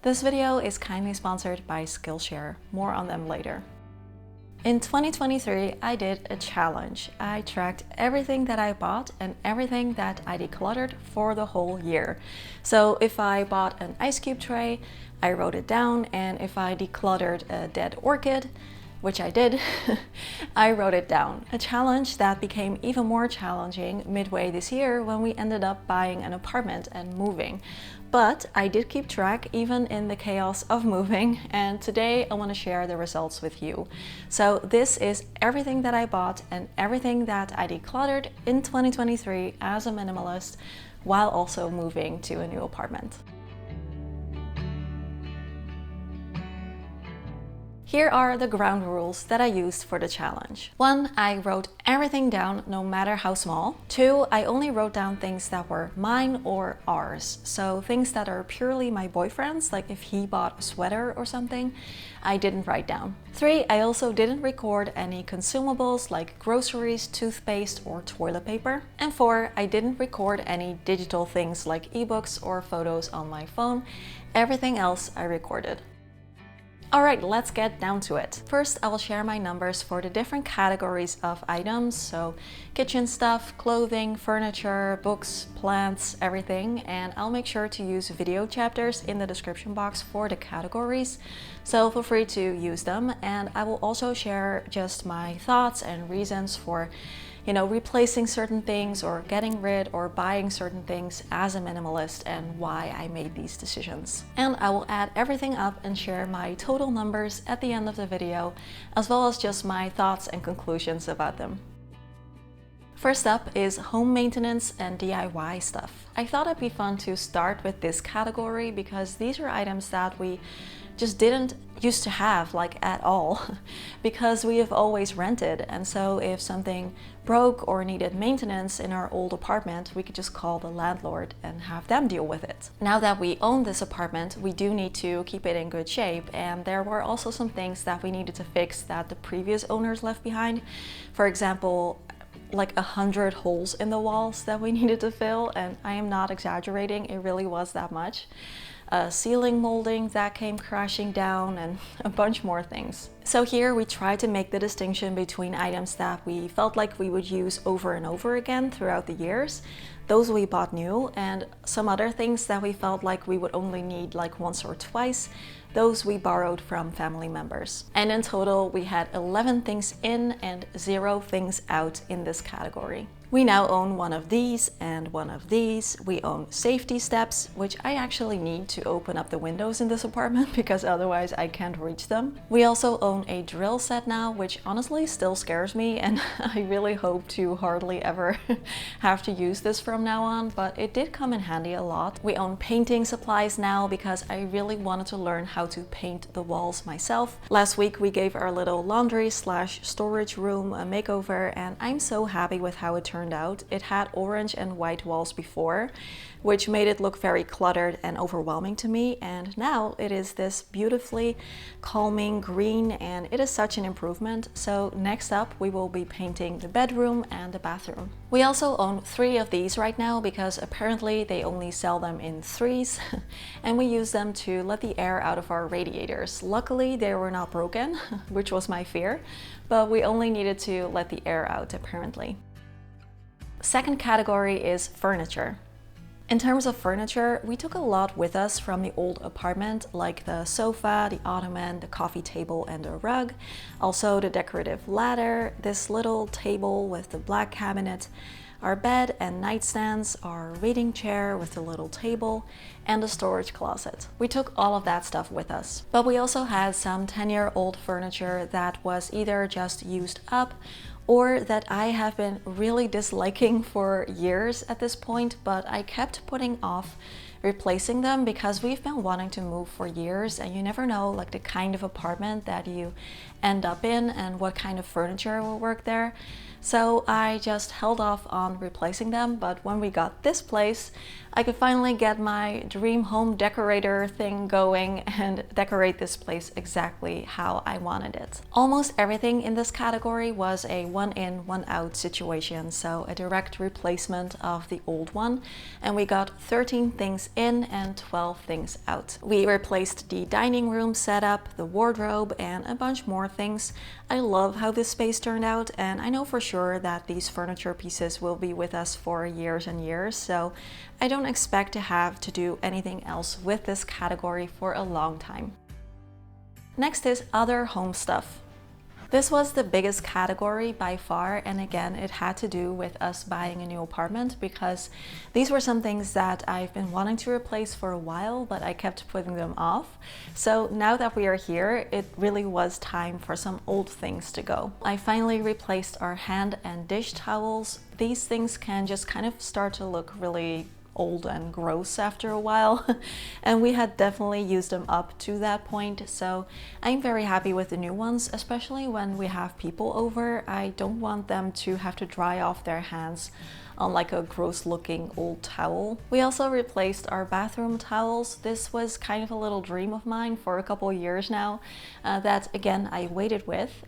This video is kindly sponsored by Skillshare. More on them later. In 2023, I did a challenge. I tracked everything that I bought and everything that I decluttered for the whole year. So if I bought an ice cube tray, I wrote it down, and if I decluttered a dead orchid, which I did, I wrote it down. A challenge that became even more challenging midway this year when we ended up buying an apartment and moving. But I did keep track even in the chaos of moving, and today I want to share the results with you. So this is everything that I bought and everything that I decluttered in 2023 as a minimalist while also moving to a new apartment. Here are the ground rules that I used for the challenge. 1, I wrote everything down, no matter how small. 2, I only wrote down things that were mine or ours. So things that are purely my boyfriend's, like if he bought a sweater or something, I didn't write down. 3, I also didn't record any consumables like groceries, toothpaste, or toilet paper. And 4, I didn't record any digital things like ebooks or photos on my phone. Everything else I recorded. Alright, let's get down to it. First, I will share my numbers for the different categories of items, so kitchen stuff, clothing, furniture, books, plants, everything, and I'll make sure to use video chapters in the description box for the categories, so feel free to use them. And I will also share just my thoughts and reasons for replacing certain things or getting rid or buying certain things as a minimalist and why I made these decisions. And I will add everything up and share my total numbers at the end of the video, as well as just my thoughts and conclusions about them. First up is home maintenance and DIY stuff. I thought it'd be fun to start with this category because these are items that we just didn't used to have at all because we have always rented, and so if something broke or needed maintenance in our old apartment, we could just call the landlord and have them deal with it. Now that we own this apartment, we do need to keep it in good shape, and there were also some things that we needed to fix that the previous owners left behind. For example, 100 holes in the walls that we needed to fill, and I am not exaggerating, it really was that much. Ceiling molding that came crashing down, and a bunch more things. So here we try to make the distinction between items that we felt like we would use over and over again throughout the years, those we bought new, and some other things that we felt like we would only need once or twice, those we borrowed from family members. And in total we had 11 things in and 0 things out in this category. We now own one of these and one of these. We own safety steps, which I actually need to open up the windows in this apartment because otherwise I can't reach them. We also own a drill set now, which honestly still scares me, and I really hope to hardly ever have to use this from now on, but it did come in handy a lot. We own painting supplies now because I really wanted to learn how to paint the walls myself. Last week we gave our little laundry/storage room a makeover, and I'm so happy with how it turned out. It had orange and white walls before, which made it look very cluttered and overwhelming to me, and now it is this beautifully calming green, and it is such an improvement. So next up we will be painting the bedroom and the bathroom. We also own 3 of these right now because apparently they only sell them in 3s and we use them to let the air out of our radiators. Luckily they were not broken, which was my fear, but we only needed to let the air out apparently. Second category is furniture. In terms of furniture, we took a lot with us from the old apartment, like the sofa, the ottoman, the coffee table, and the rug. Also the decorative ladder, this little table with the black cabinet, our bed and nightstands, our reading chair with the little table, and the storage closet. We took all of that stuff with us. But we also had some 10-year-old furniture that was either just used up or that I have been really disliking for years at this point, but I kept putting off replacing them because we've been wanting to move for years, and you never know the kind of apartment that you end up in and what kind of furniture will work there. So I just held off on replacing them, but when we got this place, I could finally get my dream home decorator thing going and decorate this place exactly how I wanted it. Almost everything in this category was a one in, one out situation, so a direct replacement of the old one, and we got 13 things in and 12 things out. We replaced the dining room setup, the wardrobe, and a bunch more things. I love how this space turned out, and I know for sure that these furniture pieces will be with us for years and years, so I don't expect to have to do anything else with this category for a long time. Next is other home stuff. This was the biggest category by far, and again, it had to do with us buying a new apartment because these were some things that I've been wanting to replace for a while, but I kept putting them off. So now that we are here, it really was time for some old things to go. I finally replaced our hand and dish towels. These things can just kind of start to look really old and gross after a while, and we had definitely used them up to that point, so I'm very happy with the new ones, especially when we have people over. I don't want them to have to dry off their hands on like a gross looking old towel. We also replaced our bathroom towels. This was kind of a little dream of mine for a couple of years now that again I waited with,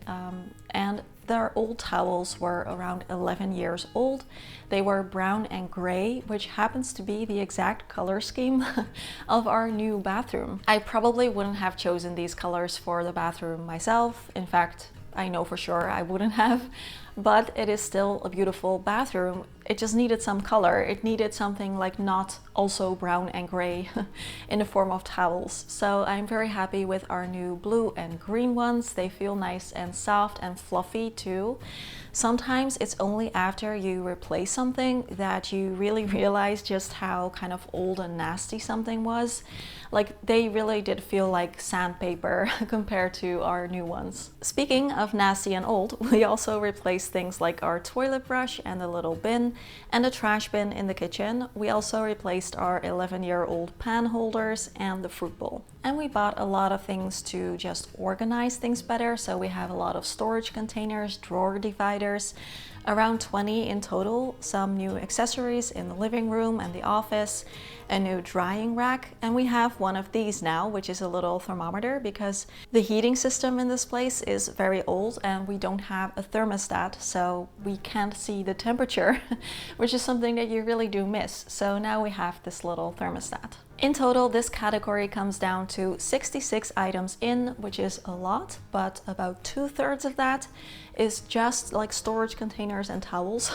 and their old towels were around 11 years old. They were brown and gray, which happens to be the exact color scheme of our new bathroom. I probably wouldn't have chosen these colors for the bathroom myself. In fact, I know for sure I wouldn't have, but it is still a beautiful bathroom. It just needed some color. It needed something like not also brown and gray in the form of towels. So I'm very happy with our new blue and green ones. They feel nice and soft and fluffy too. Sometimes it's only after you replace something that you really realize just how kind of old and nasty something was. Like, they really did feel like sandpaper compared to our new ones. Speaking of nasty and old, we also replaced things like our toilet brush and the little bin and the trash bin in the kitchen. We also replaced our 11-year-old pan holders and the fruit bowl. And we bought a lot of things to just organize things better. So we have a lot of storage containers, drawer dividers, around 20 in total, some new accessories in the living room and the office, a new drying rack, and we have one of these now, which is a little thermometer because the heating system in this place is very old and we don't have a thermostat, so we can't see the temperature, which is something that you really do miss. So now we have this little thermostat. In total, this category comes down to 66 items in, which is a lot, but about 2/3 of that is just like storage containers and towels,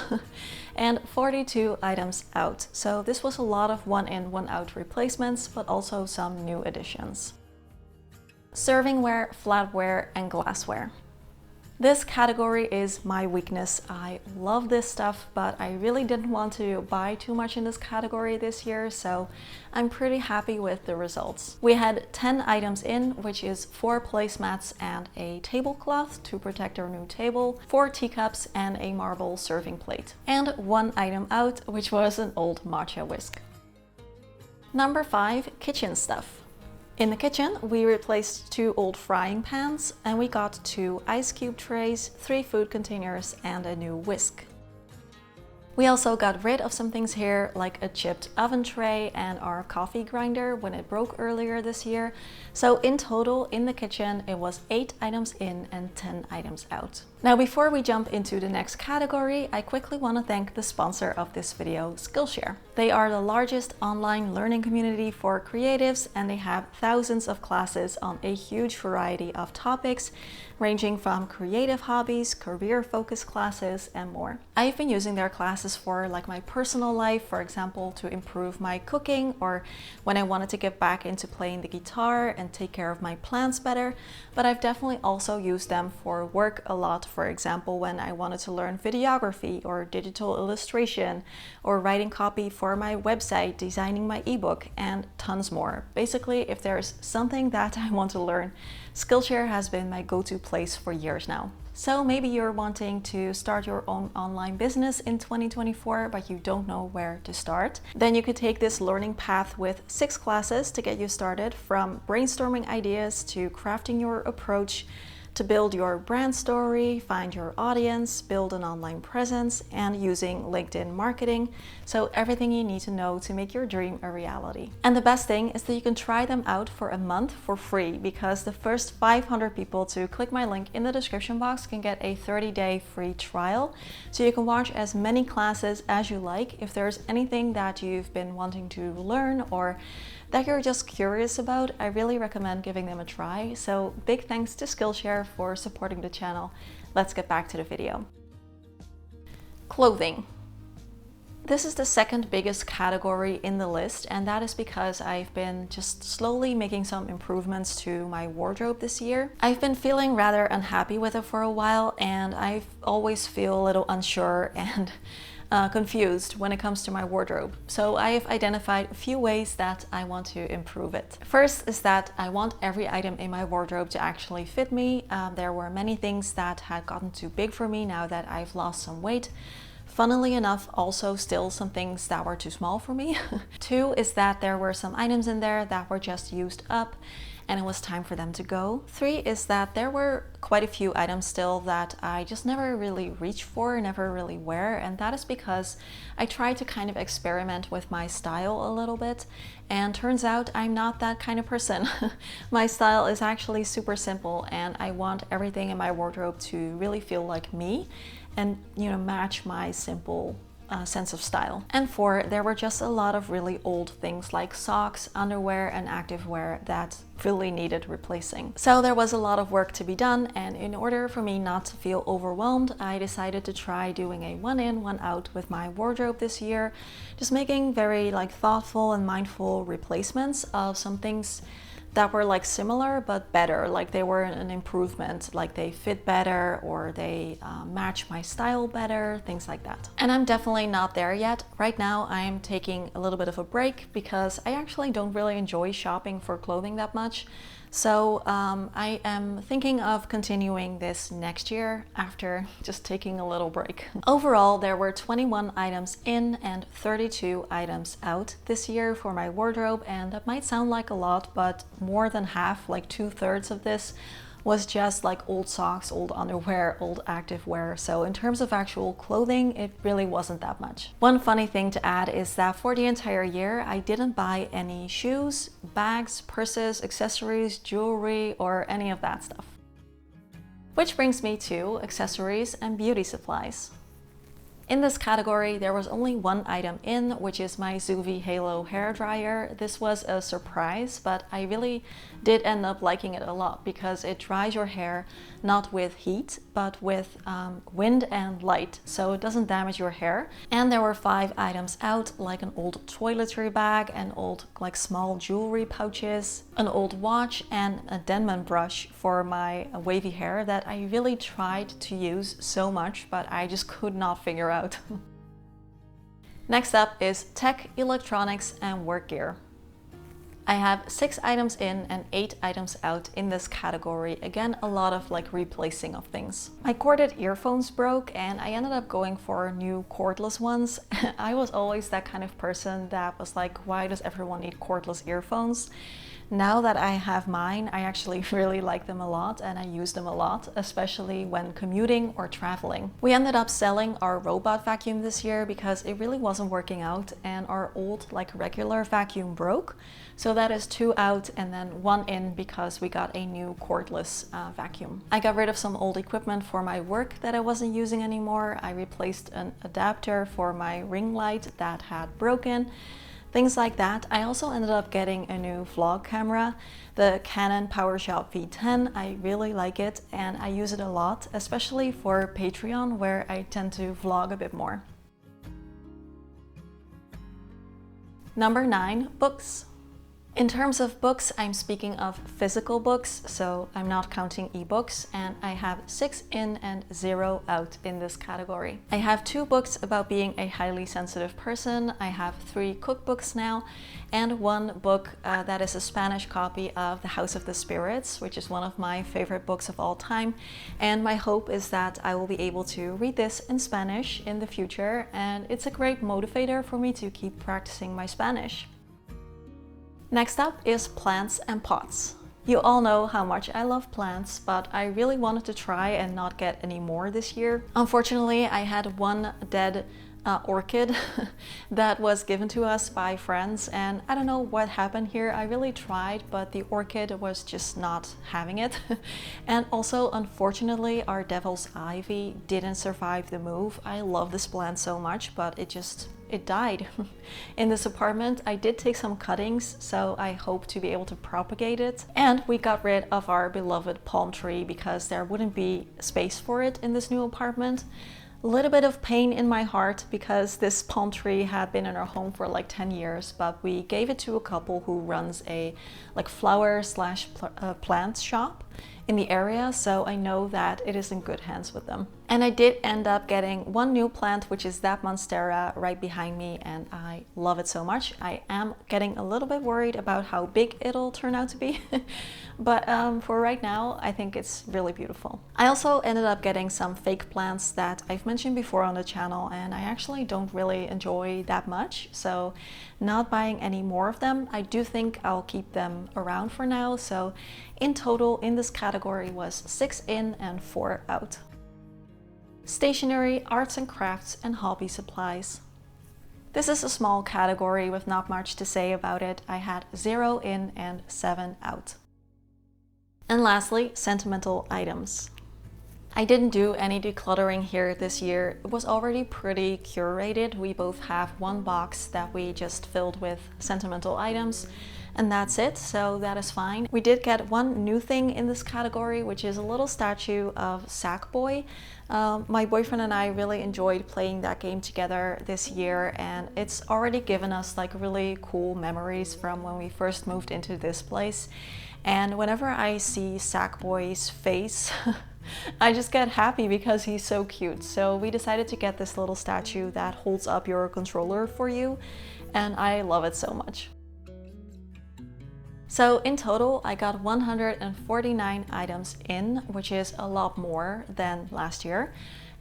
and 42 items out. So this was a lot of one in, one out replacements, but also some new additions. Servingware, flatware, and glassware. This category is my weakness. I love this stuff, but I really didn't want to buy too much in this category this year, so I'm pretty happy with the results. We had 10 items in, which is 4 placemats and a tablecloth to protect our new table, 4 teacups, and a marble serving plate. And 1 item out, which was an old matcha whisk. Number 5, kitchen stuff. In the kitchen, we replaced 2 old frying pans and we got 2 ice cube trays, 3 food containers, and a new whisk. We also got rid of some things here, like a chipped oven tray and our coffee grinder when it broke earlier this year. So in total, in the kitchen, it was 8 items in and 10 items out. Now, before we jump into the next category, I quickly want to thank the sponsor of this video, Skillshare. They are the largest online learning community for creatives, and they have thousands of classes on a huge variety of topics, ranging from creative hobbies, career-focused classes, and more. I've been using their classes for like my personal life, for example, to improve my cooking, or when I wanted to get back into playing the guitar and take care of my plants better. But I've definitely also used them for work a lot, for example, when I wanted to learn videography or digital illustration, or writing copy for my website, designing my ebook, and tons more. Basically, if there's something that I want to learn, Skillshare has been my go-to place for years now. So maybe you're wanting to start your own online business in 2024, but you don't know where to start. Then you could take this learning path with 6 classes to get you started, from brainstorming ideas to crafting your approach, to build your brand story, find your audience, build an online presence, and using LinkedIn marketing. So everything you need to know to make your dream a reality. And the best thing is that you can try them out for a month for free, because the first 500 people to click my link in the description box can get a 30-day free trial. So you can watch as many classes as you like. If there's anything that you've been wanting to learn or that you're just curious about, I really recommend giving them a try. So big thanks to Skillshare for supporting the channel. Let's get back to the video. Clothing. This is the second biggest category in the list, and that is because I've been just slowly making some improvements to my wardrobe this year. I've been feeling rather unhappy with it for a while, and I always feel a little unsure and confused when it comes to my wardrobe. So I have identified a few ways that I want to improve it. First is that I want every item in my wardrobe to actually fit me. There were many things that had gotten too big for me now that I've lost some weight. Funnily enough, also still some things that were too small for me. Two is that there were some items in there that were just used up and it was time for them to go. Three is that there were quite a few items still that I just never really reach for, never really wear, and that is because I try to kind of experiment with my style a little bit, and turns out I'm not that kind of person. My style is actually super simple, and I want everything in my wardrobe to really feel like me and, you know, match my simple sense of style. And four, there were just a lot of really old things like socks, underwear, and activewear that really needed replacing. So there was a lot of work to be done, and in order for me not to feel overwhelmed, I decided to try doing a one in, one out with my wardrobe this year, just making very thoughtful and mindful replacements of some things that were similar but better, like they were an improvement, like they fit better or they match my style better, things like that. And I'm definitely not there yet. Right now I'm taking a little bit of a break because I actually don't really enjoy shopping for clothing that much. So I am thinking of continuing this next year after just taking a little break. Overall, there were 21 items in and 32 items out this year for my wardrobe, and that might sound like a lot, but more than half, like 2/3 of this, was just old socks, old underwear, old activewear. So in terms of actual clothing, it really wasn't that much. One funny thing to add is that for the entire year, I didn't buy any shoes, bags, purses, accessories, jewelry, or any of that stuff. Which brings me to accessories and beauty supplies. In this category, there was only one item in, which is my Zuvi Halo hair dryer. This was a surprise, but I really did end up liking it a lot because it dries your hair not with heat, but with wind and light, so it doesn't damage your hair. And there were 5 items out, like an old toiletry bag, an old small jewelry pouches, an old watch, and a Denman brush for my wavy hair that I really tried to use so much, but I just could not figure out. Next up is tech, electronics, and work gear. I have 6 items in and 8 items out in this category. Again, a lot of replacing of things. My corded earphones broke and I ended up going for new cordless ones. I was always that kind of person that was like, why does everyone need cordless earphones? Now that I have mine, I actually really like them a lot and I use them a lot, especially when commuting or traveling. We ended up selling our robot vacuum this year because it really wasn't working out and our old regular vacuum broke. So that is 2 out and then 1 in because we got a new cordless vacuum. I got rid of some old equipment for my work that I wasn't using anymore. I replaced an adapter for my ring light that had broken. Things like that. I also ended up getting a new vlog camera, the Canon PowerShot V10. I really like it and I use it a lot, especially for Patreon where I tend to vlog a bit more. Number 9, books. In terms of books, I'm speaking of physical books, so I'm not counting ebooks, and I have 6 in and 0 out in this category. I have 2 books about being a highly sensitive person, I have 3 cookbooks now, and 1 book that is a Spanish copy of The House of the Spirits, which is one of my favorite books of all time, and my hope is that I will be able to read this in Spanish in the future, and it's a great motivator for me to keep practicing my Spanish. Next up is plants and pots. You all know how much I love plants, but I really wanted to try and not get any more this year. Unfortunately, I had one dead orchid that was given to us by friends, and I don't know what happened here. I really tried, but the orchid was just not having it. And also, unfortunately, our devil's ivy didn't survive the move. I love this plant so much, but it died. In this apartment, I did take some cuttings, so I hope to be able to propagate it. And we got rid of our beloved palm tree because there wouldn't be space for it in this new apartment. A little bit of pain in my heart because this palm tree had been in our home for like 10 years, but we gave it to a couple who runs a like flower slash plant shop in the area, so I know that it is in good hands with them. And I did end up getting one new plant, which is that monstera right behind me, and I love it so much. I am getting a little bit worried about how big it'll turn out to be, but for right now, I think it's really beautiful. I also ended up getting some fake plants that I've mentioned before on the channel, and I actually don't really enjoy that much, so not buying any more of them. I do think I'll keep them around for now, so in total in this category was 6 in and 4 out. Stationery, arts and crafts, and hobby supplies. This is a small category with not much to say about it. I had 0 in and 7 out. And lastly, sentimental items. I didn't do any decluttering here this year. It was already pretty curated. We both have one box that we just filled with sentimental items, and that's it, so that is fine. We did get one new thing in this category, which is a little statue of Sackboy. My boyfriend and I really enjoyed playing that game together this year, and it's already given us like really cool memories from when we first moved into this place. And whenever I see Sackboy's face, I just get happy because he's so cute. So we decided to get this little statue that holds up your controller for you, and I love it so much. So in total, I got 149 items in, which is a lot more than last year,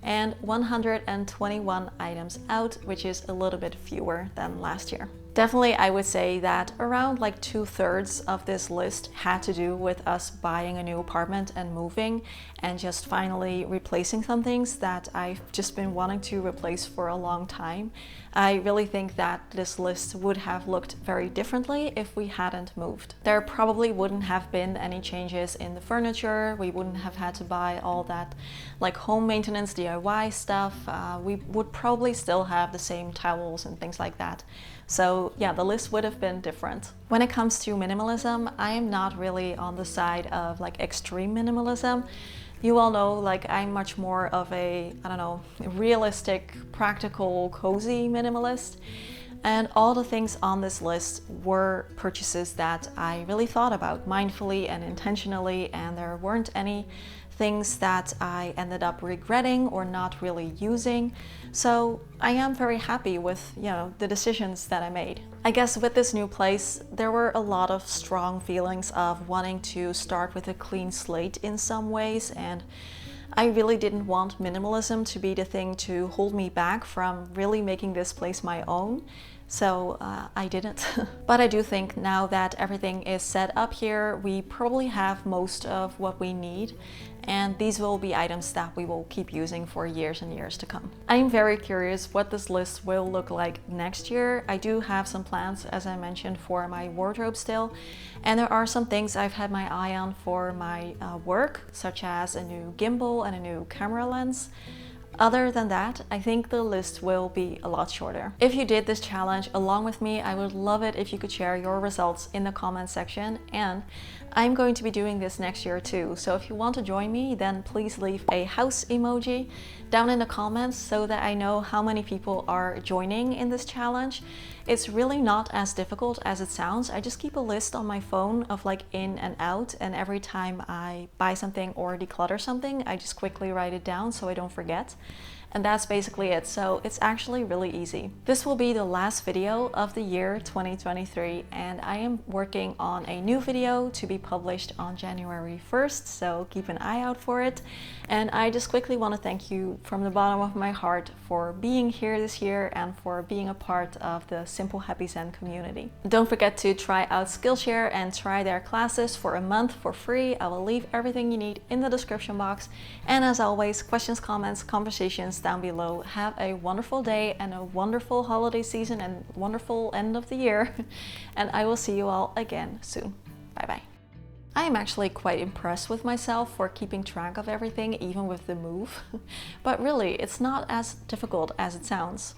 and 121 items out, which is a little bit fewer than last year. Definitely, I would say that around like 2/3 of this list had to do with us buying a new apartment and moving and just finally replacing some things that I've just been wanting to replace for a long time. I really think that this list would have looked very differently if we hadn't moved. There probably wouldn't have been any changes in the furniture. We wouldn't have had to buy all that like home maintenance DIY stuff. We would probably still have the same towels and things like that. So yeah, the list would have been different. When it comes to minimalism, I am not really on the side of like extreme minimalism. You all know, like, I'm much more of a, I don't know, realistic, practical, cozy minimalist. And all the things on this list were purchases that I really thought about mindfully and intentionally, and there weren't any things that I ended up regretting or not really using. So I am very happy with, the decisions that I made. I guess with this new place, there were a lot of strong feelings of wanting to start with a clean slate in some ways, and I really didn't want minimalism to be the thing to hold me back from really making this place my own. So I didn't. But I do think now that everything is set up here, we probably have most of what we need, and these will be items that we will keep using for years and years to come. I'm very curious what this list will look like next year. I do have some plans, as I mentioned, for my wardrobe still, and there are some things I've had my eye on for my work, such as a new gimbal and a new camera lens. Other than that, I think the list will be a lot shorter. If you did this challenge along with me, I would love it if you could share your results in the comment section, and I'm going to be doing this next year too. So if you want to join me, then please leave a house emoji down in the comments so that I know how many people are joining in this challenge. It's really not as difficult as it sounds. I just keep a list on my phone of like in and out, and every time I buy something or declutter something, I just quickly write it down so I don't forget. And that's basically it, so it's actually really easy. This will be the last video of the year 2023, and I am working on a new video to be published on January 1st, so keep an eye out for it. And I just quickly want to thank you from the bottom of my heart for being here this year and for being a part of the Simple Happy Zen community. Don't forget to try out Skillshare and try their classes for a month for free. I will leave everything you need in the description box. And as always, questions, comments, conversations down below. Have a wonderful day and a wonderful holiday season and wonderful end of the year. And I will see you all again soon. Bye bye. I am actually quite impressed with myself for keeping track of everything, even with the move. But really, it's not as difficult as it sounds.